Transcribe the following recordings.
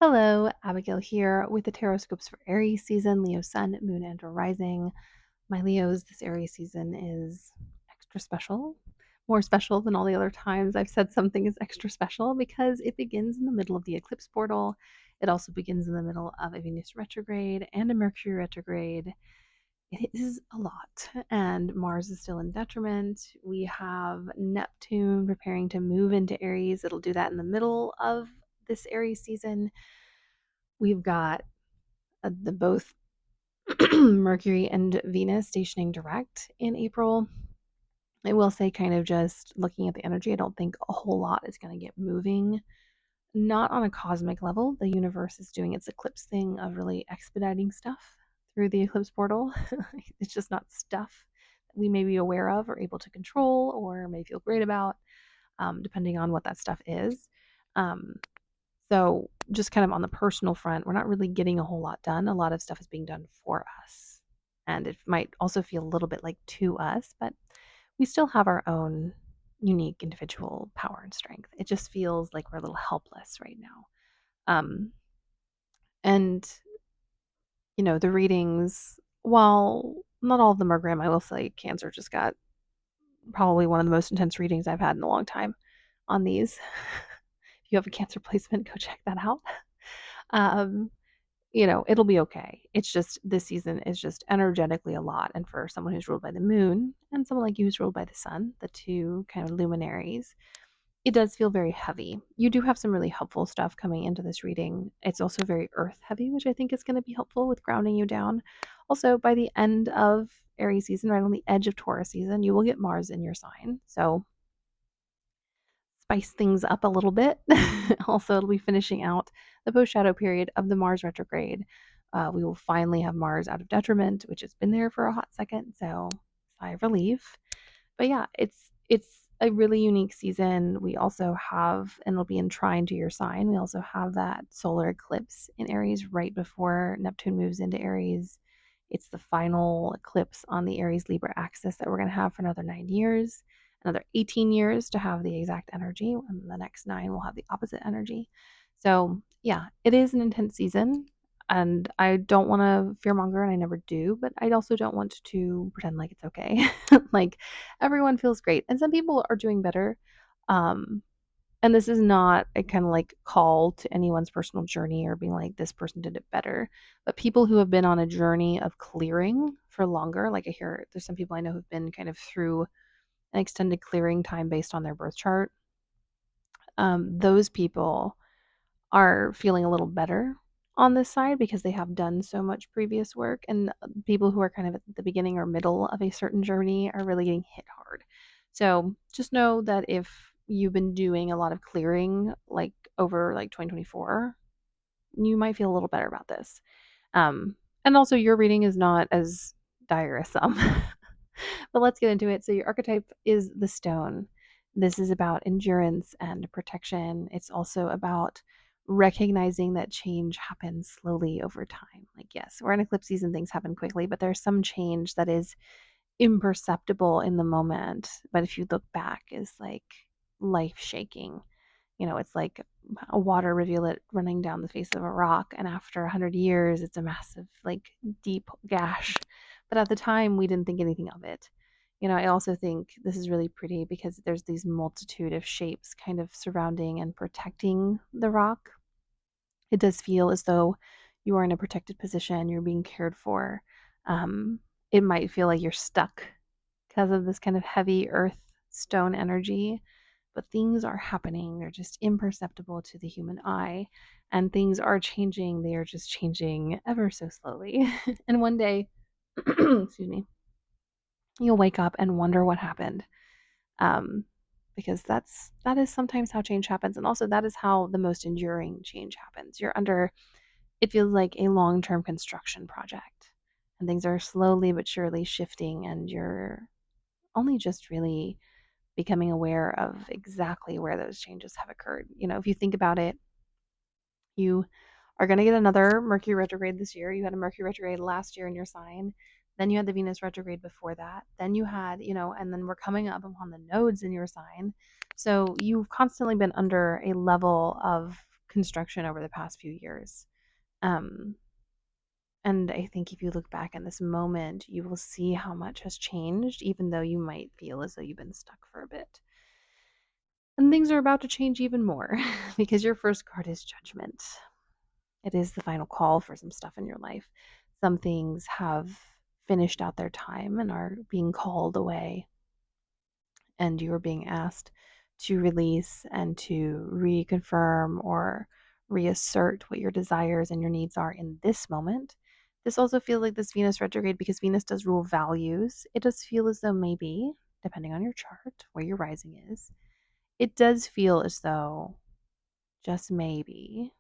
Hello, Abigail here with the Tarotscopes for Aries season, Leo sun, moon, and rising. My Leos, this Aries season is extra special, more special than all the other times I've said something is extra special because it begins in the middle of the eclipse portal. It also begins in the middle of a Venus retrograde and a Mercury retrograde. It is a lot, and Mars is still in detriment. We have Neptune preparing to move into Aries. It'll do that in the middle of this Aries season. We've got the both Mercury and Venus stationing direct in April. I will say, kind of just looking at the energy, I don't think a whole lot is going to get moving. Not on a cosmic level. The universe is doing its eclipse thing of really expediting stuff through the eclipse portal. It's just not stuff that we may be aware of or able to control or may feel great about, depending on what that stuff is. Um, So, just kind of on the personal front, we're not really getting a whole lot done. A lot of stuff is being done for us. And it might also feel a little bit like to us, but we still have our own unique individual power and strength. It just feels like we're a little helpless right now. Um, and, the readings, while not all of them are grim, I will say Cancer just got probably one of the most intense readings I've had in a long time on these. If you have a Cancer placement, go check that out. Um, it'll be okay. It's just this season is just energetically a lot. And for someone who's ruled by the moon and someone like you who's ruled by the sun, the two kind of luminaries, it does feel very heavy. You do have some really helpful stuff coming into this reading. It's also very earth heavy, which I think is going to be helpful with grounding you down. Also, by the end of Aries season, right on the edge of Taurus season, you will get Mars in your sign. So spice things up a little bit. Also, it'll be finishing out the post shadow period of the Mars retrograde. We will finally have Mars out of detriment, which has been there for a hot second. So, sigh of relief. But yeah, it's a really unique season. We also have, and it'll be in trine to your sign. We also have that solar eclipse in Aries right before Neptune moves into Aries. It's the final eclipse on the Aries Libra axis that we're going to have for another 9 years, another 18 years to have the exact energy, and the next 9 will have the opposite energy. So, yeah, it is an intense season, and I don't want to fearmonger, and I never do, but I also don't want to pretend like it's okay. Like, everyone feels great, and some people are doing better. Um, and this is not a kind of like call to anyone's personal journey or being like, this person did it better. But people who have been on a journey of clearing for longer, like I hear there's some people I know who've been kind of through an extended clearing time based on their birth chart. Those people are feeling a little better on this side because they have done so much previous work. And people who are kind of at the beginning or middle of a certain journey are really getting hit hard. So just know that if you've been doing a lot of clearing like over like 2024, you might feel a little better about this. And also, your reading is not as dire as some. But let's get into it. So, your archetype is the stone. This is about endurance and protection. It's also about recognizing that change happens slowly over time. Like, yes, we're in eclipse season, things happen quickly, but there's some change that is imperceptible in the moment. But if you look back, is like life shaking. It's like a water rivulet running down the face of a rock, and after 100 years, it's a massive, like, deep gash. But at the time, we didn't think anything of it. I also think this is really pretty because there's these multitude of shapes kind of surrounding and protecting the rock. It does feel as though you are in a protected position, you're being cared for. It might feel like you're stuck because of this kind of heavy earth stone energy, but things are happening. They're just imperceptible to the human eye, and things are changing. They are just changing ever so slowly. And one day, excuse me, you'll wake up and wonder what happened. Um, because that is sometimes how change happens, and also that is how the most enduring change happens. You're under, it feels like a long-term construction project, and things are slowly but surely shifting, and you're only just really becoming aware of exactly where those changes have occurred. If you think about it, you are going to get another Mercury retrograde this year. You had a Mercury retrograde last year in your sign. Then you had the Venus retrograde before that. Then you had, and then we're coming up upon the nodes in your sign. So you've constantly been under a level of construction over the past few years. Um, and I think if you look back in this moment, you will see how much has changed, even though you might feel as though you've been stuck for a bit. And things are about to change even more because your first card is Judgment. It is the final call for some stuff in your life. Some things have finished out their time and are being called away, and you are being asked to release and to reconfirm or reassert what your desires and your needs are in this moment. This also feels like this Venus retrograde because Venus does rule values. It does feel as though maybe, depending on your chart, where your rising is, it does feel as though just maybe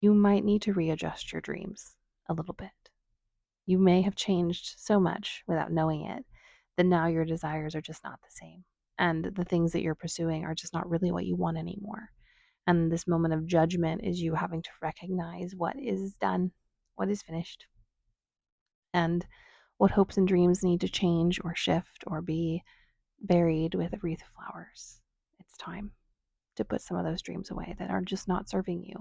you might need to readjust your dreams a little bit. You may have changed so much without knowing it that now your desires are just not the same. And the things that you're pursuing are just not really what you want anymore. And this moment of judgment is you having to recognize what is done, what is finished, and what hopes and dreams need to change or shift or be buried with a wreath of flowers. It's time to put some of those dreams away that are just not serving you.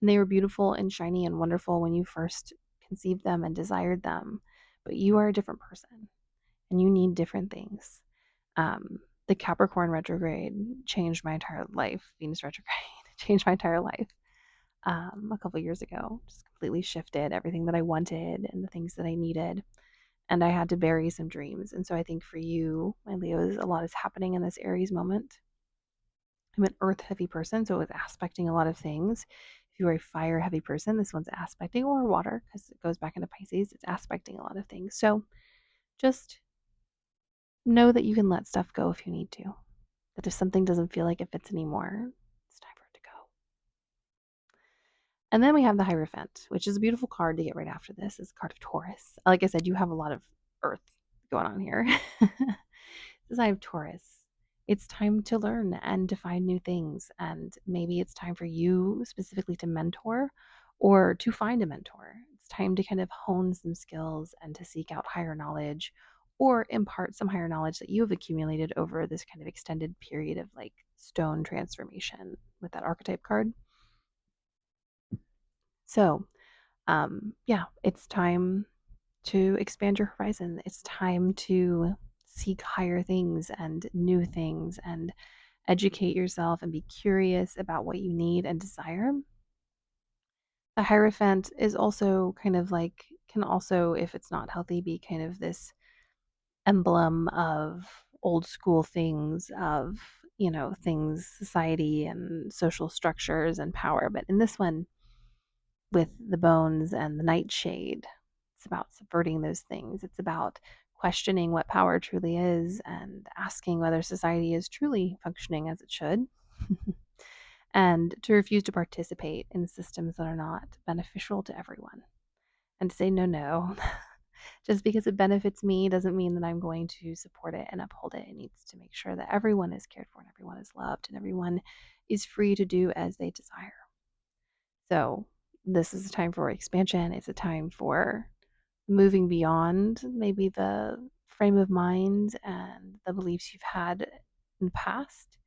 And they were beautiful and shiny and wonderful when you first conceived them and desired them, but you are a different person and you need different things. The Capricorn retrograde changed my entire life. Venus retrograde changed my entire life a couple years ago. Just completely shifted everything that I wanted and the things that I needed. And I had to bury some dreams. And so I think for you, my Leos, a lot is happening in this Aries moment. I'm an earth heavy person, so it's aspecting a lot of things. If you are a fire heavy person, this one's aspecting, or water, because it goes back into Pisces, it's aspecting a lot of things. So just know that you can let stuff go if you need to. That if something doesn't feel like it fits anymore, it's time for it to go. And then we have the Hierophant, which is a beautiful card to get right after this. It's a card of Taurus. Like I said, you have a lot of earth going on here. This I have Taurus. It's time to learn and to find new things. And maybe it's time for you specifically to mentor or to find a mentor. It's time to kind of hone some skills and to seek out higher knowledge or impart some higher knowledge that you have accumulated over this kind of extended period of like stone transformation with that archetype card. So, yeah, it's time to expand your horizon. It's time to seek higher things and new things and educate yourself and be curious about what you need and desire. The Hierophant is also kind of like, can also, if it's not healthy, be kind of this emblem of old school things, of, things, society and social structures and power. But in this one, with the bones and the nightshade, it's about subverting those things. It's about questioning what power truly is and asking whether society is truly functioning as it should. And to refuse to participate in systems that are not beneficial to everyone. And to say, no, no. Just because it benefits me doesn't mean that I'm going to support it and uphold it. It needs to make sure that everyone is cared for and everyone is loved and everyone is free to do as they desire. So, this is a time for expansion. It's a time for moving beyond maybe the frame of mind and the beliefs you've had in the past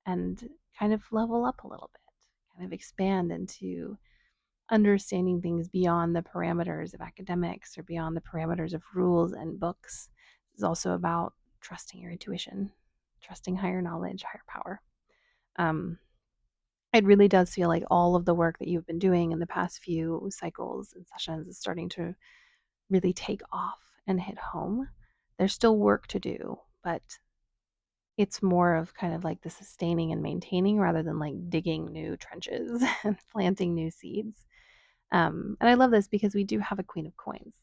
and kind of level up a little bit, kind of expand into understanding things beyond the parameters of academics or beyond the parameters of rules and books. It's also about trusting your intuition, trusting higher knowledge, higher power. It really does feel like all of the work that you've been doing in the past few cycles and sessions is starting to really take off and hit home. There's still work to do, but it's more of kind of like the sustaining and maintaining rather than like digging new trenches and planting new seeds. And I love this because we do have a Queen of Coins,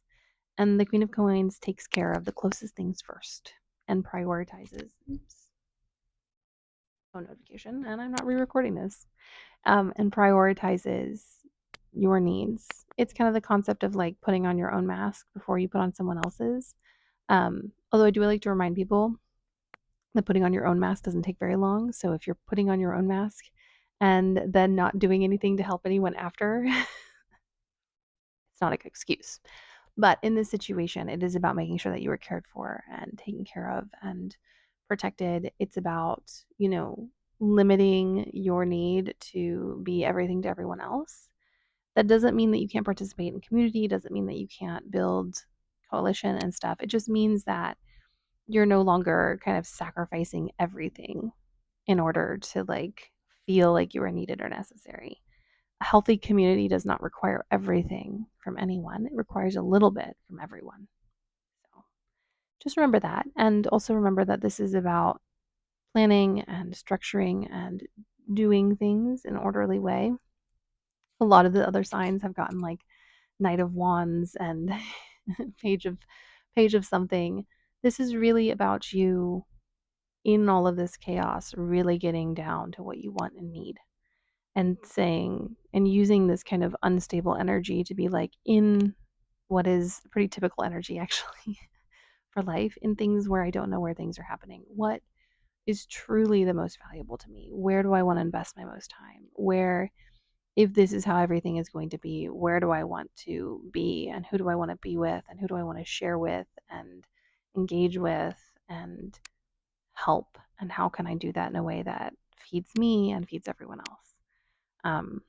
and the Queen of Coins takes care of the closest things first and prioritizes. Oops. Phone notification, and I'm not re-recording this. And prioritizes your needs. It's kind of the concept of like putting on your own mask before you put on someone else's. Although I do like to remind people that putting on your own mask doesn't take very long. So if you're putting on your own mask and then not doing anything to help anyone after, it's not an excuse. But in this situation, it is about making sure that you are cared for and taken care of and protected. It's about, limiting your need to be everything to everyone else. That doesn't mean that you can't participate in community, it doesn't mean that you can't build coalition and stuff. It just means that you're no longer kind of sacrificing everything in order to like feel like you are needed or necessary. A healthy community does not require everything from anyone. It requires a little bit from everyone. So just remember that. And also remember that this is about planning and structuring and doing things in an orderly way. A lot of the other signs have gotten like Knight of Wands and page of page of something. This is really about you in all of this chaos, really getting down to what you want and need and saying and using this kind of unstable energy to be like in what is pretty typical energy actually for life in things where I don't know where things are happening. What is truly the most valuable to me? Where do I want to invest my most time? Where, if this is how everything is going to be, where do I want to be and who do I want to be with and who do I want to share with and engage with and help? And how can I do that in a way that feeds me and feeds everyone else? Um,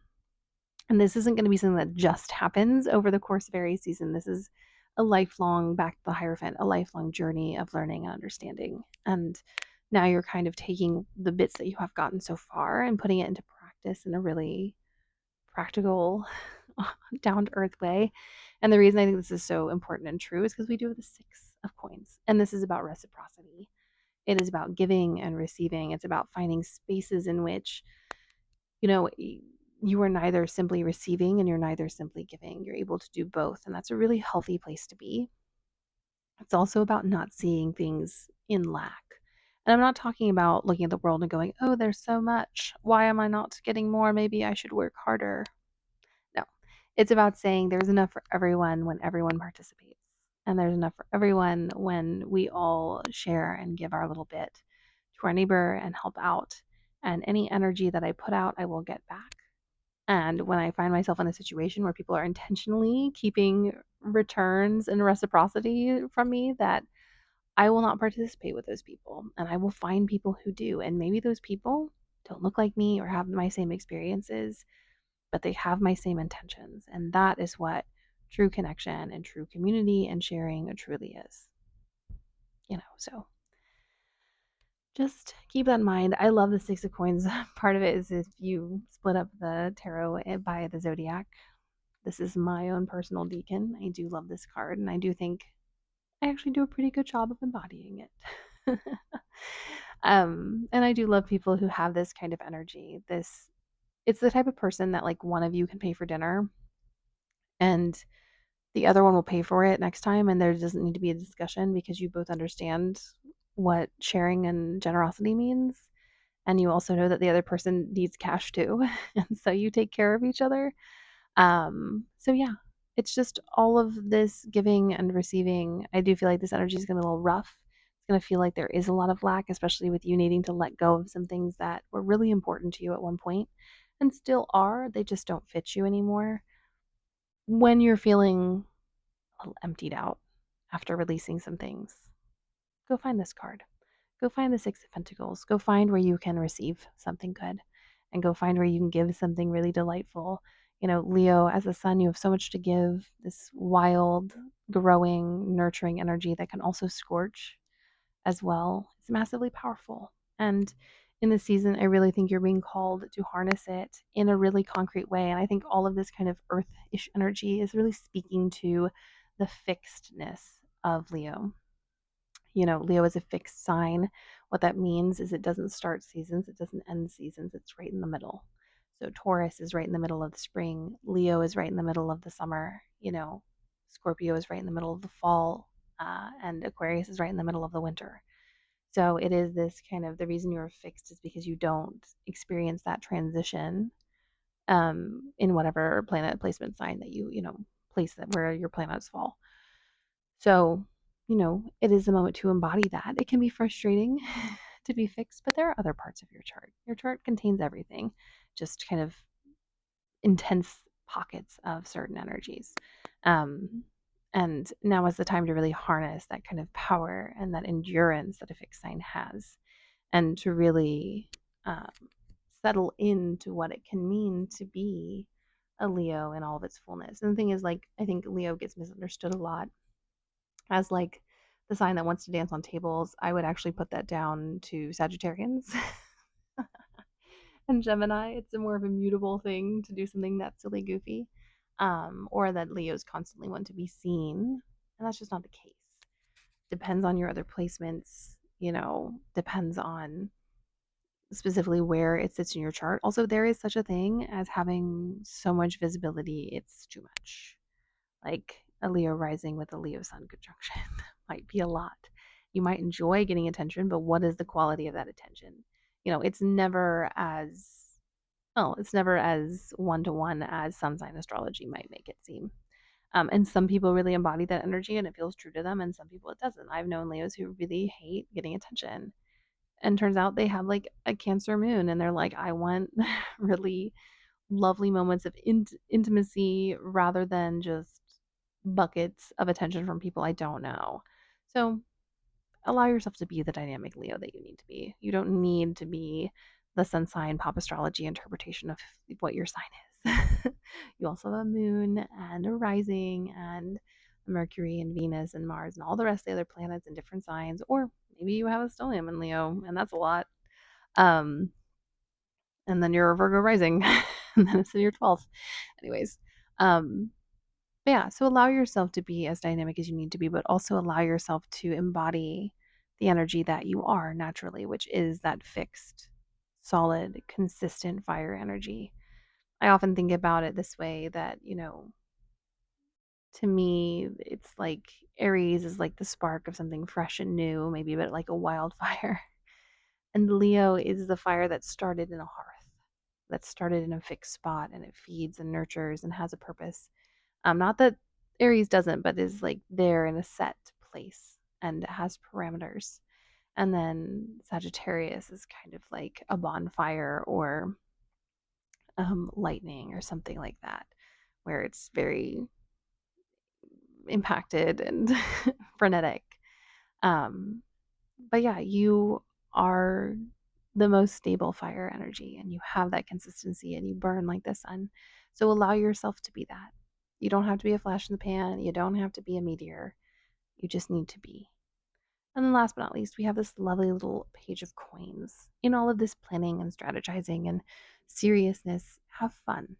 and this isn't going to be something that just happens over the course of Aries season. This is a lifelong, back to the Hierophant, a lifelong journey of learning and understanding. And now you're kind of taking the bits that you have gotten so far and putting it into practice in a really practical, down to earth way. And the reason I think this is so important and true is because we do have the Six of Coins. And this is about reciprocity. It is about giving and receiving. It's about finding spaces in which, you know, you are neither simply receiving and you're neither simply giving. You're able to do both. And that's a really healthy place to be. It's also about not seeing things in lack. And I'm not talking about looking at the world and going, oh, there's so much. Why am I not getting more? Maybe I should work harder. No, it's about saying there's enough for everyone when everyone participates. And there's enough for everyone when we all share and give our little bit to our neighbor and help out. And any energy that I put out, I will get back. And when I find myself in a situation where people are intentionally keeping returns and reciprocity from me, that I will not participate with those people. And I will find people who do. And maybe those people don't look like me or have my same experiences, but they have my same intentions. And that is what true connection and true community and sharing truly is. So just keep that in mind. I love the Six of Coins. Part of it is if you split up the tarot by the zodiac. This is my own personal deacon. I do love this card, and I do think I actually do a pretty good job of embodying it. And I do love people who have this kind of energy. It's the type of person that like one of you can pay for dinner and the other one will pay for it next time, and there doesn't need to be a discussion because you both understand what sharing and generosity means. And you also know that the other person needs cash too. And so you take care of each other. So yeah, it's just all of this giving and receiving. I do feel like this energy is going to be a little rough. It's going to feel like there is a lot of lack, especially with you needing to let go of some things that were really important to you at one point and still are. They just don't fit you anymore. When you're feeling a little emptied out after releasing some things, go find this card. Go find the Six of Pentacles. Go find where you can receive something good and go find where you can give something really delightful. Leo, as a sun, you have so much to give, this wild, growing, nurturing energy that can also scorch as well. It's massively powerful. And in this season, I really think you're being called to harness it in a really concrete way. And I think all of this kind of earth-ish energy is really speaking to the fixedness of Leo. Leo is a fixed sign. What that means is it doesn't start seasons, it doesn't end seasons, it's right in the middle. So Taurus is right in the middle of the spring, Leo is right in the middle of the summer, Scorpio is right in the middle of the fall, and Aquarius is right in the middle of the winter. So it is this kind of the reason you're fixed is because you don't experience that transition in whatever planet placement sign that you place that where your planets fall. So, it is a moment to embody that. It can be frustrating to be fixed, but there are other parts of your chart. Your chart contains everything, just kind of intense pockets of certain energies. And now is the time to really harness that kind of power and that endurance that a fixed sign has, and to really um, settle into what it can mean to be a Leo in all of its fullness. And the thing is, like, I think Leo gets misunderstood a lot as like the sign that wants to dance on tables. I would actually put that down to Sagittarians and Gemini. It's a more of a mutable thing to do something that's silly goofy, or that Leos constantly want to be seen, and that's just not the case. Depends on your other placements, depends on specifically where it sits in your chart. Also, there is such a thing as having so much visibility, it's too much. Like a Leo rising with a Leo sun conjunction might be a lot. You might enjoy getting attention, but what is the quality of that attention? It's never as it's never as one to one as sun sign astrology might make it seem. And some people really embody that energy and it feels true to them, and some people it doesn't. I've known Leos who really hate getting attention. And turns out they have like a Cancer moon and they're like, I want really lovely moments of intimacy rather than just buckets of attention from people I don't know. So allow yourself to be the dynamic Leo that you need to be. You don't need to be the sun sign pop astrology interpretation of what your sign is. You also have a moon and a rising and Mercury and Venus and Mars and all the rest of the other planets in different signs. Or maybe you have a stellium in Leo, and that's a lot. Um, and then you're a Virgo rising, and then it's in your 12th. Anyways, um, but yeah, so allow yourself to be as dynamic as you need to be, but also allow yourself to embody the energy that you are naturally, which is that fixed, solid, consistent fire energy. I often think about it this way that, to me, it's like Aries is like the spark of something fresh and new, maybe, but like a wildfire. And Leo is the fire that started in a hearth, that started in a fixed spot, and it feeds and nurtures and has a purpose. Not that Aries doesn't, but is like there in a set place and has parameters. And then Sagittarius is kind of like a bonfire or lightning or something like that, where it's very impacted and frenetic. Um, but yeah, you are the most stable fire energy and you have that consistency and you burn like the sun. So allow yourself to be that. You don't have to be a flash in the pan. You don't have to be a meteor. You just need to be. And then last but not least, we have this lovely little page of coins. In all of this planning and strategizing and seriousness, have fun.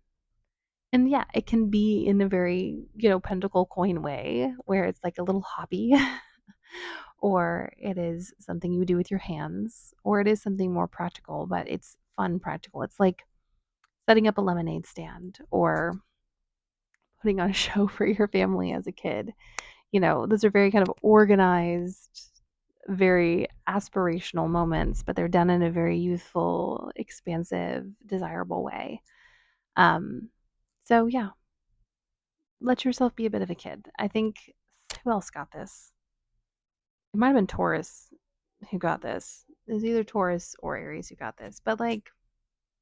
And yeah, it can be in a very, pentacle coin way where it's like a little hobby, or it is something you do with your hands, or it is something more practical, but it's fun practical. It's like setting up a lemonade stand or putting on a show for your family as a kid. Those are very kind of organized, very aspirational moments, but they're done in a very youthful, expansive, desirable way. Um, so yeah, let yourself be a bit of a kid. I think who else got this? It might have been Taurus who got this. It was either Taurus or Aries who got this. But like,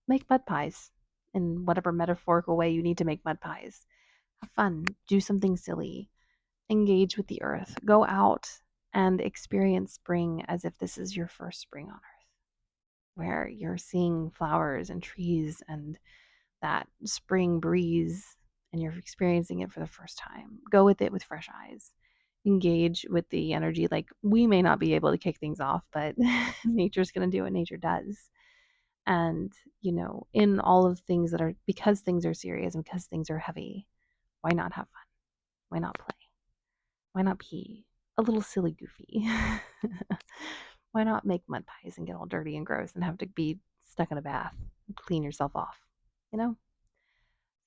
make mud pies in whatever metaphorical way you need to make mud pies. Have fun. Do something silly. Engage with the earth. Go out and experience spring as if this is your first spring on earth, where you're seeing flowers and trees and that spring breeze and you're experiencing it for the first time. Go with it with fresh eyes. Engage with the energy. Like, we may not be able to kick things off, but nature's going to do what nature does. And, in all of things that are, because things are serious and because things are heavy, why not have fun? Why not play? Why not be a little silly goofy? Why not make mud pies and get all dirty and gross and have to be stuck in a bath and clean yourself off? You know?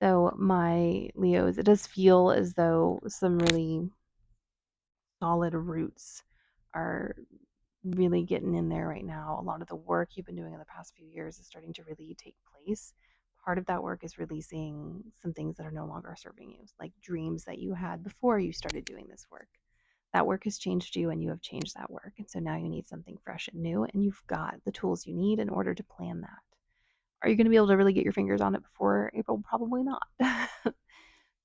So, my Leos, it does feel as though some really solid roots are really getting in there right now. A lot of the work you've been doing in the past few years is starting to really take place. Part of that work is releasing some things that are no longer serving you, like dreams that you had before you started doing this work. That work has changed you and you have changed that work. And so now you need something fresh and new, and you've got the tools you need in order to plan that. Are you going to be able to really get your fingers on it before April? Probably not.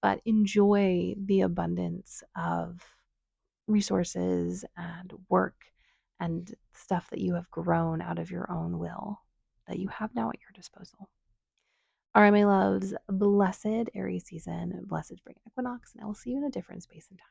But enjoy the abundance of resources and work and stuff that you have grown out of your own will. that you have now at your disposal. All right, my loves, blessed Aries season, blessed spring equinox, and I will see you in a different space and time.